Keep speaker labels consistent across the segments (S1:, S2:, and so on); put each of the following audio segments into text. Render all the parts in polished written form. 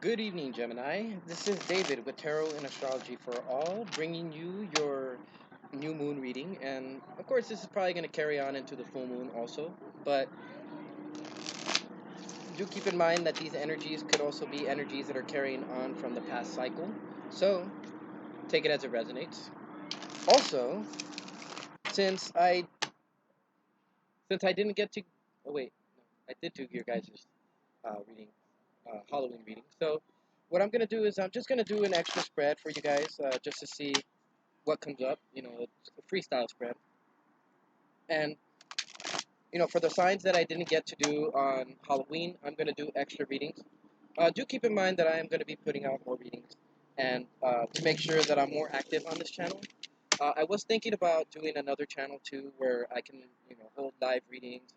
S1: Good evening, Gemini. This is David with Tarot and Astrology for All, bringing you your new moon reading. And of course, this is probably going to carry on into the full moon also. But do keep in mind that these energies could also be energies that are carrying on from the past cycle. So take it as it resonates. Also, since I since I didn't get to, oh wait, no, I did do your guys' reading, Halloween reading. So what I'm gonna do is I'm just gonna do an extra spread for you guys, just to see what comes up. It's a freestyle spread. And for the signs that I didn't get to do on Halloween, I'm gonna do extra readings. Do keep in mind that I am gonna be putting out more readings, and to make sure that I'm more active on this channel. I was thinking about doing another channel too, where I can hold live readings,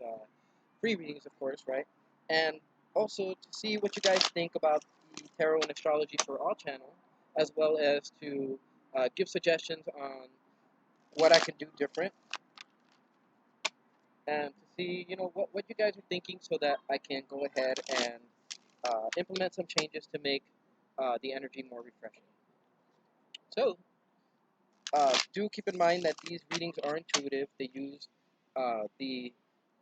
S1: free readings, of course, right? And also to see what you guys think about the Tarot and Astrology for All channel, as well as to give suggestions on what I can do different, and to see what you guys are thinking, so that I can go ahead and implement some changes to make the energy more refreshing. So do keep in mind that these readings are intuitive. They use the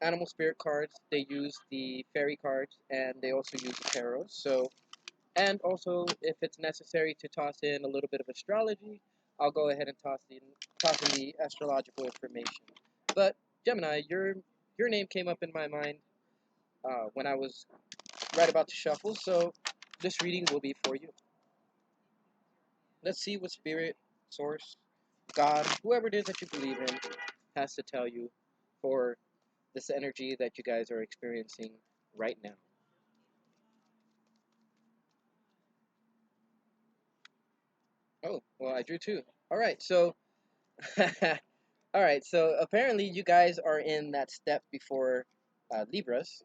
S1: animal spirit cards, they use the fairy cards, and they also use the tarot. So, and also, if it's necessary to toss in a little bit of astrology, I'll go ahead and toss in the astrological information. But Gemini, your name came up in my mind when I was right about to shuffle, so this reading will be for you. Let's see what spirit, source, God, whoever it is that you believe in, has to tell you for this energy that you guys are experiencing right now. Oh, well, I drew two. All right, so all right, so apparently you guys are in that step before Libras,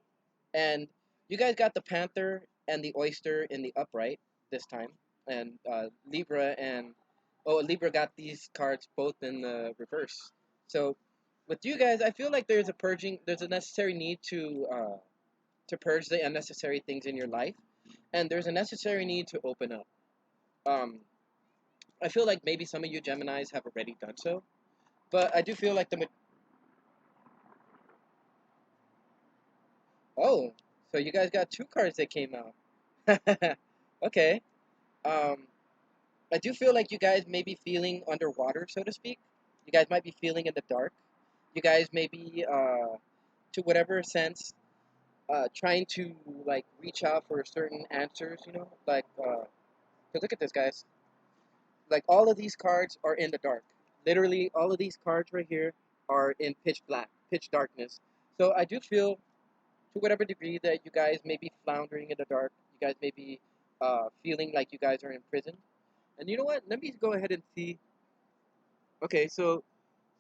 S1: and you guys got the Panther and the Oyster in the upright this time, and Libra got these cards both in the reverse. So with you guys, I feel like there's a necessary need to purge the unnecessary things in your life, and there's a necessary need to open up. Um, I feel like maybe some of you Geminis have already done so, but I do feel like oh, so you guys got two cards that came out. Okay. Um, I do feel like you guys may be feeling underwater, so to speak. You guys might be feeling in the dark. You guys may be, to whatever sense, trying to like reach out for certain answers. Like, cause look at this, guys. Like all of these cards are in the dark. Literally, all of these cards right here are in pitch black, pitch darkness. So I do feel, to whatever degree, that you guys may be floundering in the dark. You guys may be feeling like you guys are in prison. And you know what? Let me go ahead and see. Okay, so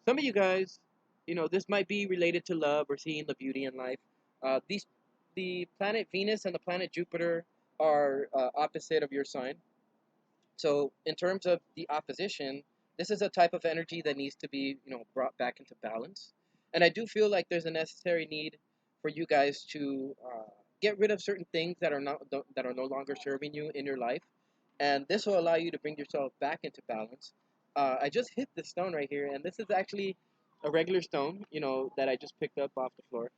S1: some of you guys, this might be related to love or seeing the beauty in life. The planet Venus and the planet Jupiter are opposite of your sign. So in terms of the opposition, this is a type of energy that needs to be, brought back into balance. And I do feel like there's a necessary need for you guys to get rid of certain things that are no longer serving you in your life, and this will allow you to bring yourself back into balance. I just hit this stone right here, and this is actually a regular stone, that I just picked up off the floor.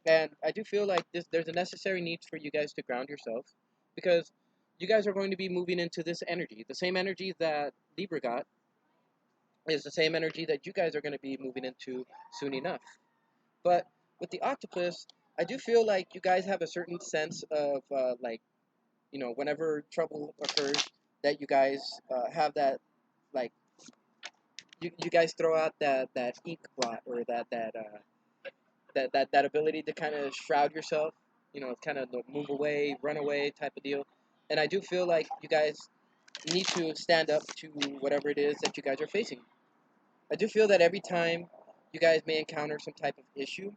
S1: And I do feel like there's a necessary need for you guys to ground yourselves, because you guys are going to be moving into this energy. The same energy that Libra got is the same energy that you guys are going to be moving into soon enough. But with the octopus, I do feel like you guys have a certain sense of like, whenever trouble occurs, that you guys have that, like, you guys throw out that ink blot, or that ability to kind of shroud yourself, kind of move away, run away type of deal. And I do feel like you guys need to stand up to whatever it is that you guys are facing. I do feel that every time you guys may encounter some type of issue,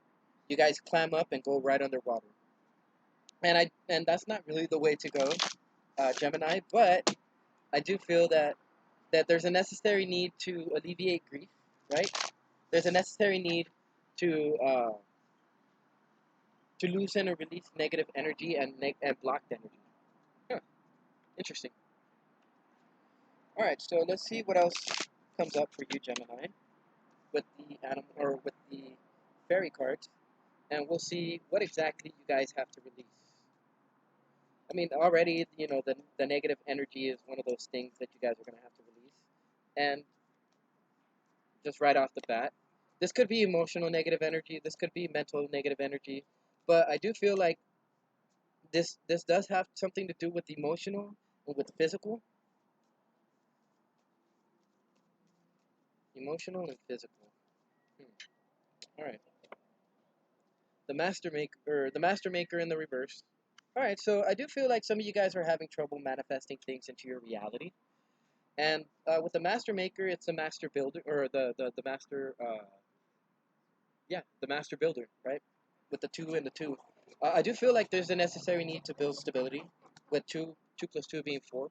S1: you guys clam up and go right underwater. And that's not really the way to go, Gemini. But I do feel that there's a necessary need to alleviate grief, right? There's a necessary need to uh, to loosen or release negative energy and blocked energy. Huh. Interesting. All right, so let's see what else comes up for you, Gemini, with the animal or with the fairy cards, and we'll see what exactly you guys have to release. I mean, already, the negative energy is one of those things that you guys are gonna have to release, and just right off the bat, this could be emotional negative energy, this could be mental negative energy, but I do feel like this does have something to do with emotional and with physical, emotional and physical. Hmm. All right. The master maker in the reverse. All right, so I do feel like some of you guys are having trouble manifesting things into your reality, and with the master maker, it's the master builder or the master, yeah, the master builder, right? With the two and the two, I do feel like there's a necessary need to build stability, with two plus two being four.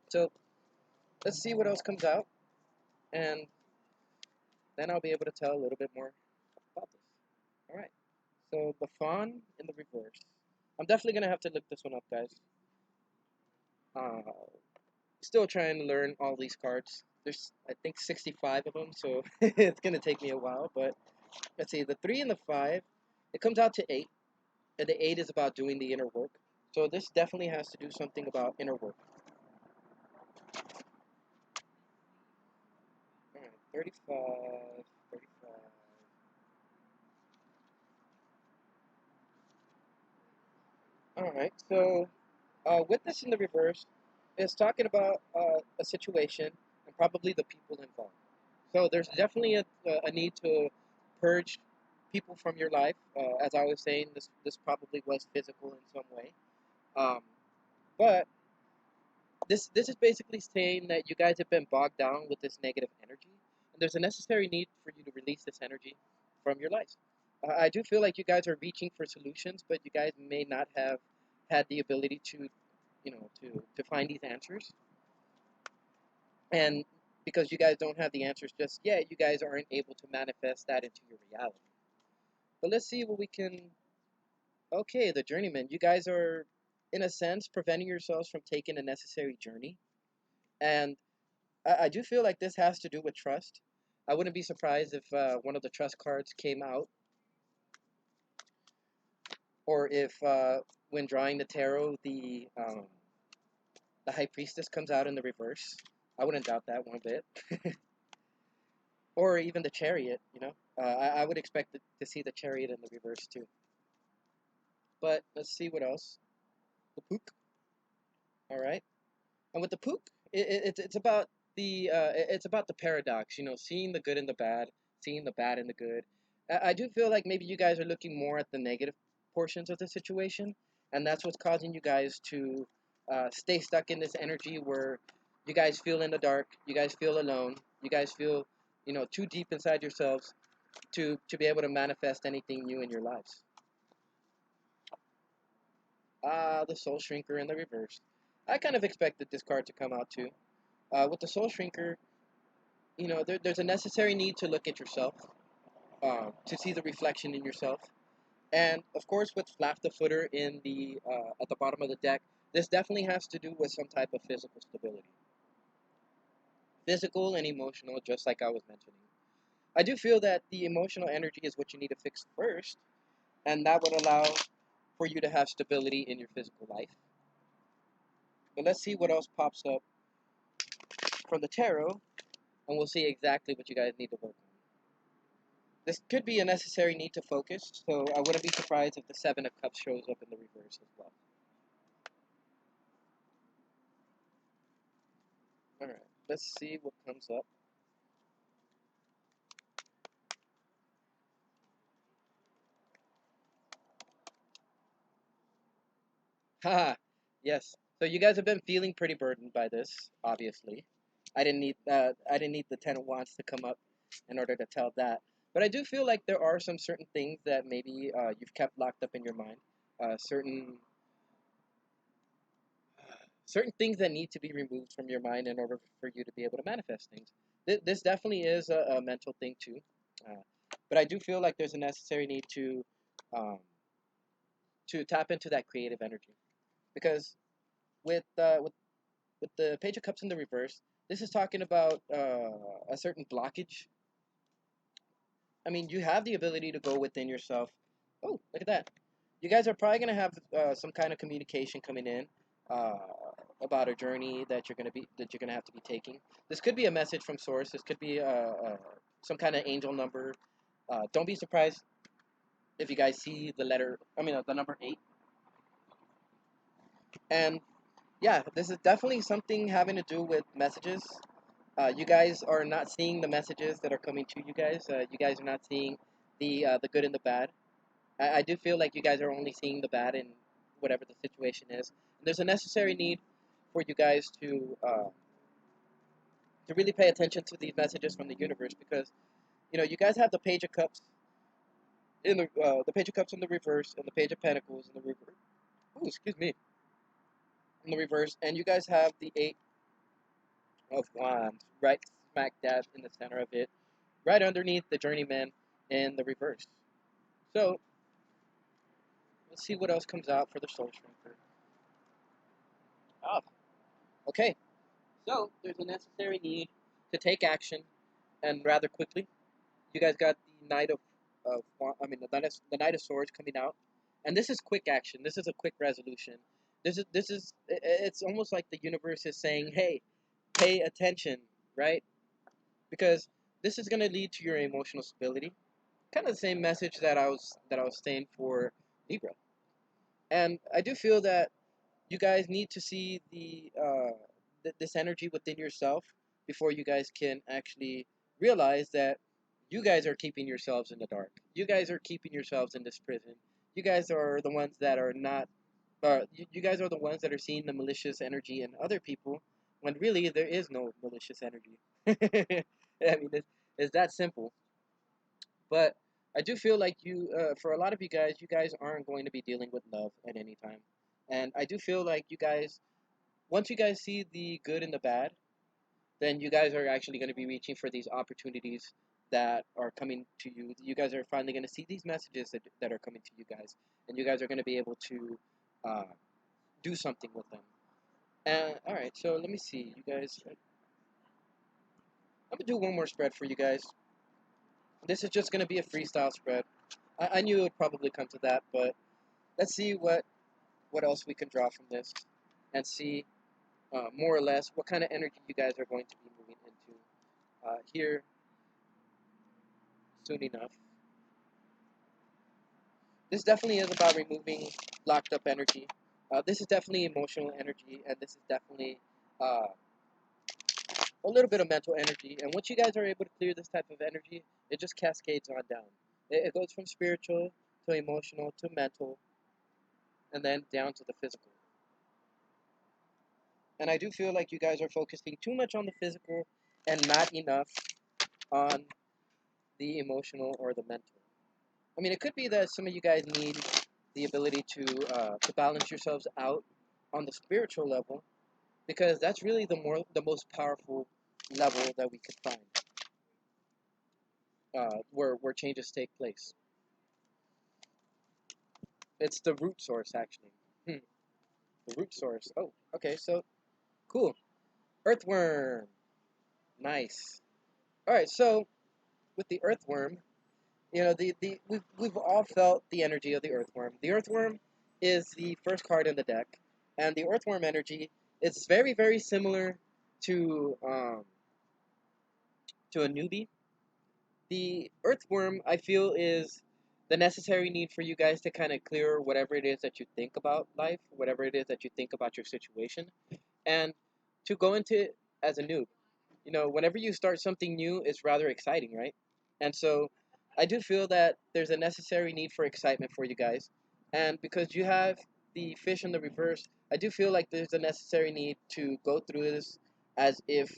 S1: So let's see what else comes out, and then I'll be able to tell a little bit more about this. All right. So the fawn in the reverse. I'm definitely gonna have to look this one up, guys. Uh, Still trying to learn all these cards. There's, I think, 65 of them, so it's gonna take me a while. But let's see, the three and the five, it comes out to eight, and the eight is about doing the inner work. So this definitely has to do something about inner work. All right, 35, 35. All right, so with this in the reverse, it's talking about a situation and probably the people involved. So there's definitely a need to purge people from your life. As I was saying, this probably was physical in some way. Um, but this is basically saying that you guys have been bogged down with this negative energy, and there's a necessary need for you to release this energy from your life. I do feel like you guys are reaching for solutions, but you guys may not have had the ability to, to find these answers. And because you guys don't have the answers just yet, you guys aren't able to manifest that into your reality. But let's see what we can. Okay, the journeyman. You guys are, in a sense, preventing yourselves from taking a necessary journey. And I do feel like this has to do with trust. I wouldn't be surprised if one of the trust cards came out, or if when drawing the tarot, the high priestess comes out in the reverse. I wouldn't doubt that one bit. Or even the chariot, I would expect to see the chariot in the reverse too. But let's see what else. The pook. All right. And with the pook, it's about the paradox. Seeing the good in the bad, seeing the bad in the good. I do feel like maybe you guys are looking more at the negative portions of the situation, and that's what's causing you guys to stay stuck in this energy where you guys feel in the dark, you guys feel alone, you guys feel too deep inside yourselves to be able to manifest anything new in your lives. The Soul Shrinker in the reverse. I kind of expected this card to come out too. With the Soul Shrinker, there's a necessary need to look at yourself, to see the reflection in yourself. And of course, with Flap the Footer in the at the bottom of the deck, this definitely has to do with some type of physical stability, physical and emotional, just like I was mentioning. I do feel that the emotional energy is what you need to fix first, and that would allow for you to have stability in your physical life. But let's see what else pops up from the tarot, and we'll see exactly what you guys need to work on. This could be a necessary need to focus, so I wouldn't be surprised if the Seven of Cups shows up in the reverse as well. Alright, let's see what comes up. Haha, yes. So you guys have been feeling pretty burdened by this, obviously. I didn't need the Ten of Wands to come up in order to tell that. But I do feel like there are some certain things that maybe you've kept locked up in your mind. Certain things that need to be removed from your mind in order for you to be able to manifest things. This definitely is a mental thing too, uh, but I do feel like there's a necessary need um, to tap into that creative energy because With the Page of Cups in the reverse, this is talking about a certain blockage. I mean, you have the ability to go within yourself. Oh, look at that. You guys are probably going to have some kind of communication coming in uh, about a journey that you're going to have to be taking. This could be a message from source. This could be some kind of angel number. Don't be surprised if you guys see the number 8. And yeah, this is definitely something having to do with messages. You guys are not seeing the messages that are coming to you guys. You guys are not seeing the good and the bad. I do feel like you guys are only seeing the bad in whatever the situation is. And there's a necessary need for you guys to really pay attention to these messages from the universe, because you guys have the Page of Cups in the Page of Cups in the reverse, and the Page of Pentacles in the reverse. Ooh, excuse me, in the reverse, and you guys have the Eight of Wands right smack dab in the center of it, right underneath the Journeyman in the reverse. So let's see what else comes out for the Soul Shrinker. Ah, okay. So there's a necessary need to take action, and rather quickly. You guys got the the Knight of Swords coming out, and this is quick action. This is a quick resolution. It's almost like the universe is saying, "Hey, pay attention," right? Because this is going to lead to your emotional stability. Kind of the same message that I was saying for Libra, and I do feel that you guys need to see this energy within yourself before you guys can actually realize that you guys are keeping yourselves in the dark. You guys are keeping yourselves in this prison. You guys are the ones that are not. You guys are the ones that are seeing the malicious energy in other people, when really there is no malicious energy. I mean, it's that simple. But I do feel like for a lot of you guys aren't going to be dealing with love at any time. And I do feel like once you guys see the good and the bad, then you guys are actually going to be reaching for these opportunities that are coming to you. You guys are finally going to see these messages that are coming to you guys, and you guys are going to be able to uh, do something with them. And all right, so let me see, you guys. I'm gonna do one more spread for you guys. This is just going to be a freestyle spread. I knew it would probably come to that, but let's see what else we can draw from this, and see more or less what kind of energy you guys are going to be moving into here soon enough. This definitely is about removing locked up energy. This is definitely emotional energy, and this is definitely uh, a little bit of mental energy. And once you guys are able to clear this type of energy, it just cascades on down. It goes from spiritual to emotional to mental, and then down to the physical. And I do feel like you guys are focusing too much on the physical and not enough on the emotional or the mental. I mean, it could be that some of you guys need the ability to balance yourselves out on the spiritual level, because that's really the most powerful level that we could find, where changes take place. It's the root source, actually. Hmm, the root source. Oh, okay, so cool. Earthworm, nice. All right, so with the earthworm, we've all felt the energy of the earthworm. The earthworm is the first card in the deck, and the earthworm energy is very, very similar to a newbie. The earthworm, I feel, is the necessary need for you guys to kind of clear whatever it is that you think about life, whatever it is that you think about your situation, and to go into it as a noob. Whenever you start something new, it's rather exciting, right? And so I do feel that there's a necessary need for excitement for you guys. And because you have the fish in the reverse, I do feel like there's a necessary need to go through this as if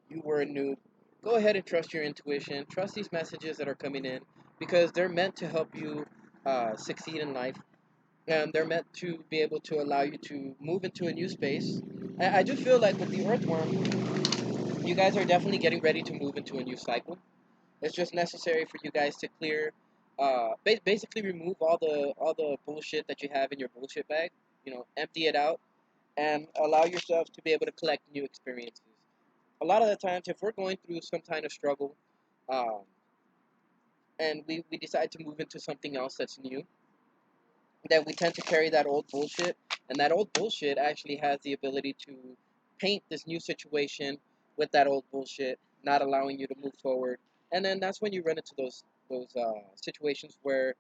S1: you were a noob. Go ahead and trust your intuition, trust these messages that are coming in, because they're meant to help you succeed in life. And they're meant to be able to allow you to move into a new space. I do feel like with the earthworm, you guys are definitely getting ready to move into a new cycle. It's just necessary for you guys to clear, basically remove all the bullshit that you have in your bullshit bag. Empty it out, and allow yourself to be able to collect new experiences. A lot of the times, if we're going through some kind of struggle, um, and we decide to move into something else that's new, then we tend to carry that old bullshit, and that old bullshit actually has the ability to paint this new situation with that old bullshit, not allowing you to move forward. And then that's when you run into those situations where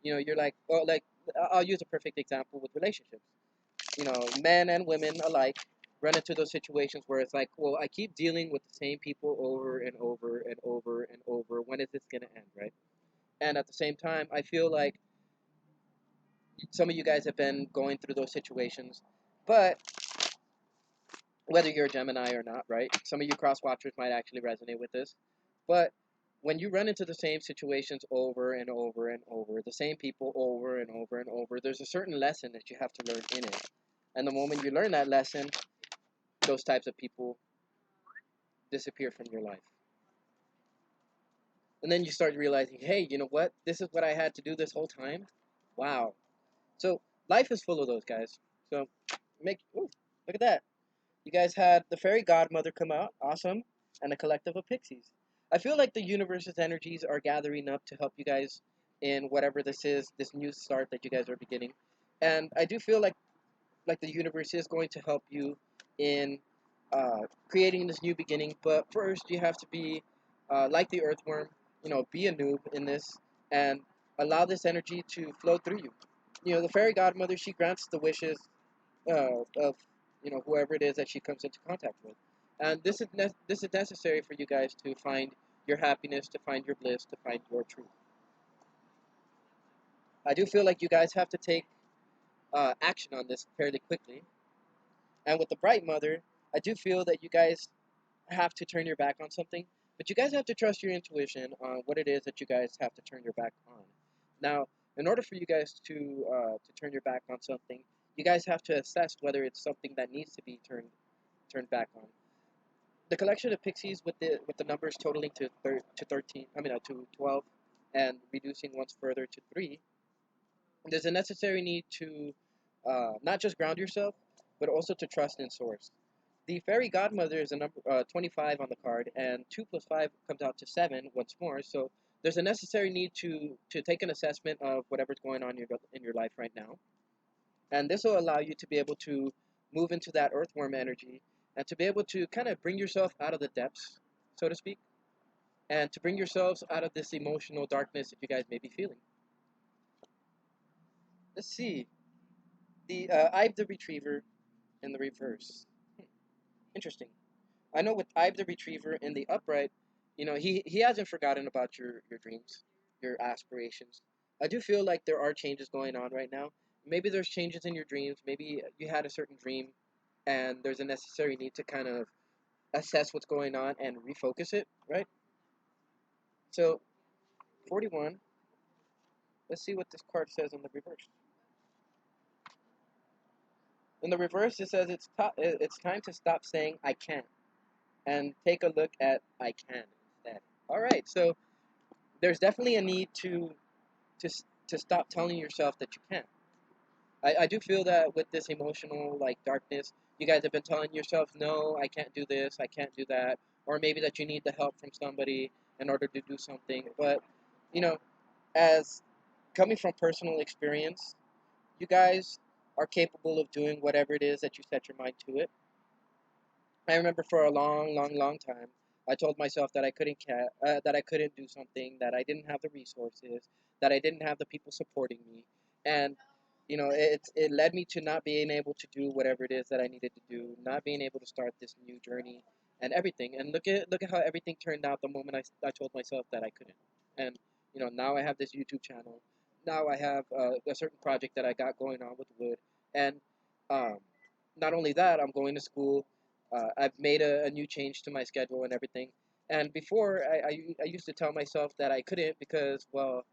S1: you're like, well, like I'll use a perfect example with relationships. Men and women alike run into those situations where it's like, well, I keep dealing with the same people over and over and over and over. When is this gonna end, right? And at the same time, I feel like some of you guys have been going through those situations, but whether you're a Gemini or not, right? Some of you cross watchers might actually resonate with this, but when you run into the same situations over and over and over, the same people over and over and over, there's a certain lesson that you have to learn in it. And the moment you learn that lesson, those types of people disappear from your life. And then you start realizing, hey, you know what? This is what I had to do this whole time. Wow. So life is full of those guys. So ooh, look at that. You guys had the fairy godmother come out, awesome, and a collective of pixies. I feel like the universe's energies are gathering up to help you guys in whatever this is, this new start that you guys are beginning. And I do feel like the universe is going to help you in creating this new beginning. But first, you have to be like the earthworm, be a noob in this and allow this energy to flow through you. The fairy godmother, she grants the wishes of whoever it is that she comes into contact with, and this is necessary for you guys to find your happiness, to find your bliss, to find your truth. I do feel like you guys have to take action on this fairly quickly, and with the bright mother, I do feel that you guys have to turn your back on something, but you guys have to trust your intuition on what it is that you guys have to turn your back on. Now, in order for you guys to turn your back on something, you guys have to assess whether it's something that needs to be turned back on. The collection of pixies with the numbers totaling to 13, to 12, and reducing once further to 3, there's a necessary need to not just ground yourself, but also to trust in source. The fairy godmother is a number 25 on the card, and 2 plus 5 comes out to 7 once more. So there's a necessary need to take an assessment of whatever's going on in your life right now, and this will allow you to be able to move into that earthworm energy and to be able to kind of bring yourself out of the depths, so to speak, and to bring yourselves out of this emotional darkness that you guys may be feeling. Let's see. The Ibe the Retriever in the reverse. Interesting. I know with Ibe the Retriever in the upright, he hasn't forgotten about your dreams, your aspirations. I do feel like there are changes going on right now. Maybe there's changes in your dreams. Maybe you had a certain dream and there's a necessary need to kind of assess what's going on and refocus it, right? So, 41, let's see what this card says in the reverse. In the reverse, it says it's time to stop saying I can't and take a look at I can instead. All right, so there's definitely a need to to stop telling yourself that you can't. I do feel that with this emotional like darkness, you guys have been telling yourself, no, I can't do this, I can't do that, or maybe that you need the help from somebody in order to do something. But you know, as coming from personal experience, you guys are capable of doing whatever it is that you set your mind to it. I remember for a long, long, long time, I told myself that that I couldn't do something, that I didn't have the resources, that I didn't have the people supporting me, and it led me to not being able to do whatever it is that I needed to do, not being able to start this new journey and everything. And look at how everything turned out the moment I told myself that I couldn't. And now I have this YouTube channel. Now I have a certain project that I got going on with wood, and um, not only that, I'm going to school. I've made a new change to my schedule and everything. And before, I used to tell myself that I couldn't because, what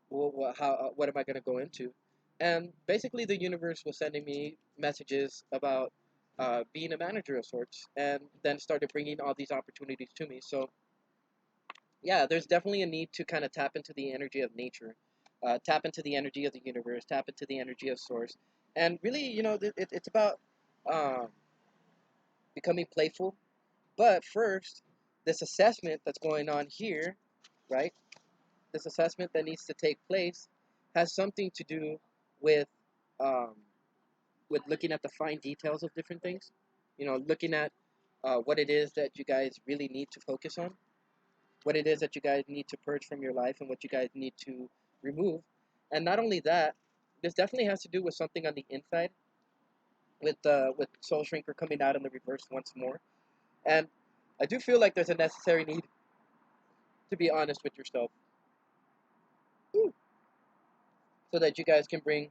S1: am I going to go into? And basically, the universe was sending me messages about being a manager of sorts, and then started bringing all these opportunities to me. So, yeah, there's definitely a need to kind of tap into the energy of nature, tap into the energy of the universe, tap into the energy of source. And really, it's about um, becoming playful. But first, this assessment that's going on here, right? This assessment that needs to take place has something to do with um, looking at the fine details of different things. You know, looking at what it is that you guys really need to focus on, what it is that you guys need to purge from your life, and what you guys need to remove. And not only that, this definitely has to do with something on the inside, with Soul Shrinker coming out in the reverse once more. And I do feel like there's a necessary need to be honest with yourself, so that you guys can bring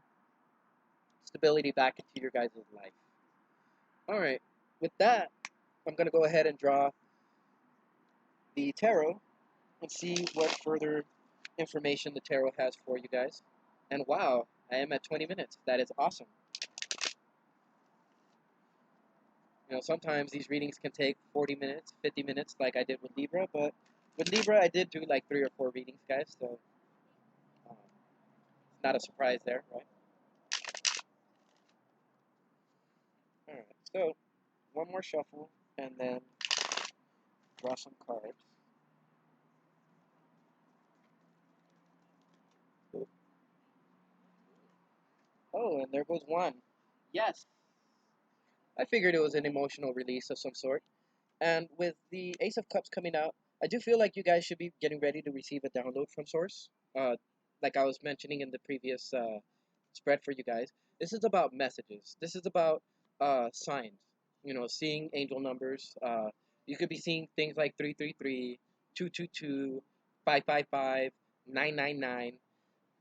S1: stability back into your guys' life. All right, with that, I'm gonna go ahead and draw the tarot and see what further information the tarot has for you guys. And wow, I am at 20 minutes. That is awesome. You know, sometimes these readings can take 40 minutes, 50 minutes, like I did with Libra, but with Libra, I did do like 3 or 4 readings, guys, so it's not a surprise there, right? All right, so one more shuffle, and then draw some cards. Oh, and there goes one. Yes, I figured it was an emotional release of some sort. And with the Ace of Cups coming out, I do feel like you guys should be getting ready to receive a download from Source. Like I was mentioning in the previous spread for you guys, this is about messages. This is about signs. You know, seeing angel numbers. You could be seeing things like 333, 222, 555, 999.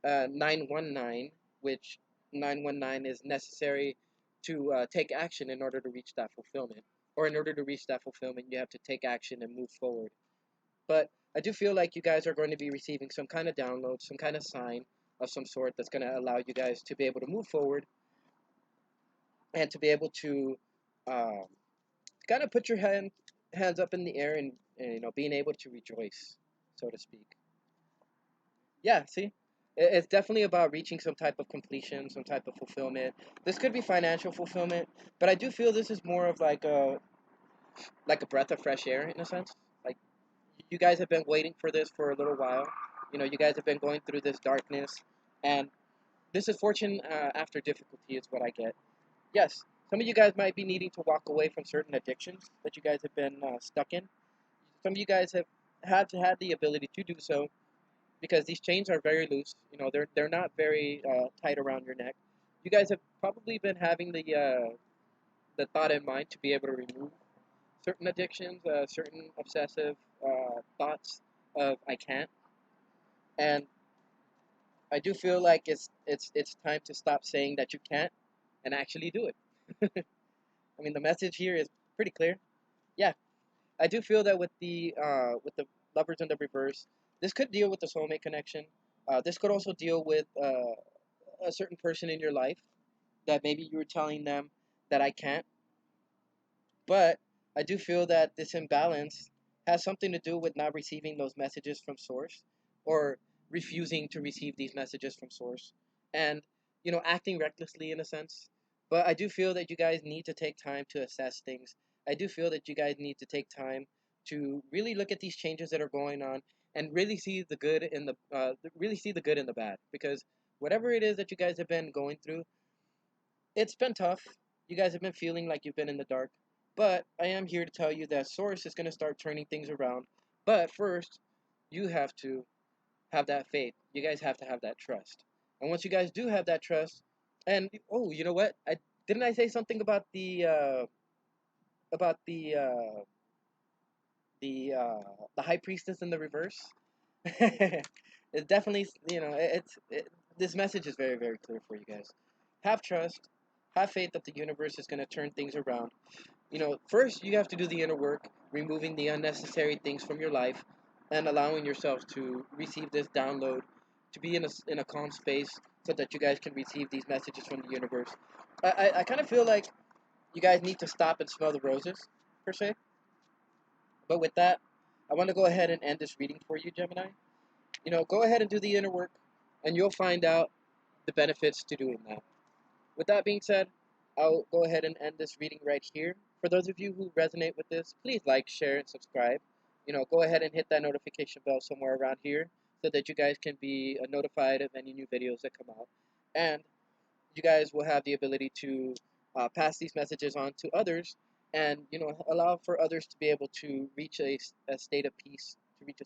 S1: 919, which 919 is necessary to take action in order to reach that fulfillment. Or in order to reach that fulfillment, you have to take action and move forward. But I do feel like you guys are going to be receiving some kind of download, some kind of sign of some sort that's going to allow you guys to be able to move forward and to be able to um, kind of put your hands up in the air and you know being able to rejoice, so to speak. Yeah, see? It's definitely about reaching some type of completion, some type of fulfillment. This could be financial fulfillment, but I do feel this is more of like a breath of fresh air in a sense. Like you guys have been waiting for this for a little while. You know, you guys have been going through this darkness, and this is fortune after difficulty is what I get. Yes, some of you guys might be needing to walk away from certain addictions that you guys have been stuck in. Some of you guys have had the ability to do so because these chains are very loose. You know, they're not very tight around your neck. You guys have probably been having the thought in mind to be able to remove certain addictions, certain obsessive thoughts of I can't, and I do feel like it's time to stop saying that you can't and actually do it. I mean, the message here is pretty clear. Yeah, I do feel that with the lovers in the reverse, this could deal with the soulmate connection. This could also deal with a certain person in your life that maybe you were telling them that I can't. But I do feel that this imbalance has something to do with not receiving those messages from source or refusing to receive these messages from source and, you know, acting recklessly in a sense. But I do feel that you guys need to take time to assess things. I do feel that you guys need to take time to really look at these changes that are going on and really see the good in really see the good in the bad, because whatever it is that you guys have been going through, it's been tough. You guys have been feeling like you've been in the dark. But I am here to tell you that Source is going to start turning things around. But first, you have to have that faith. You guys have to have that trust. And once you guys do have that trust, and oh, you know what? I didn't I say something about about the high priestess in the reverse? It's definitely, you know, this message is very, very clear for you guys. Have trust, have faith that the universe is going to turn things around. You know, first you have to do the inner work, removing the unnecessary things from your life, and allowing yourself to receive this download, to be in a calm space, so that you guys can receive these messages from the universe. I kind of feel like you guys need to stop and smell the roses, per se. But with that, I want to go ahead and end this reading for you, Gemini. You know, go ahead and do the inner work, and you'll find out the benefits to doing that. With that being said, I'll go ahead and end this reading right here. For those of you who resonate with this, please like, share, and subscribe. Go ahead and hit that notification bell somewhere around here so that you guys can be notified of any new videos that come out. And you guys will have the ability to pass these messages on to others and, allow for others to be able to reach a state of peace, to reach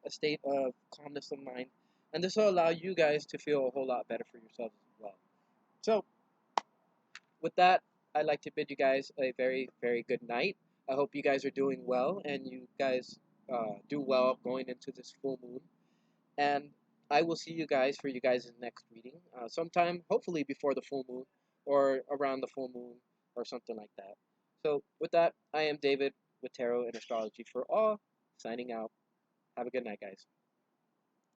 S1: a state of calmness of mind. And this will allow you guys to feel a whole lot better for yourselves as well. So, with that, I'd like to bid you guys a very, very good night. I hope you guys are doing well and you guys do well going into this full moon. And I will see you guys for you guys' next reading sometime, hopefully before the full moon or around the full moon or something like that. So, with that, I am David with Tarot and Astrology for All, signing out. Have a good night, guys.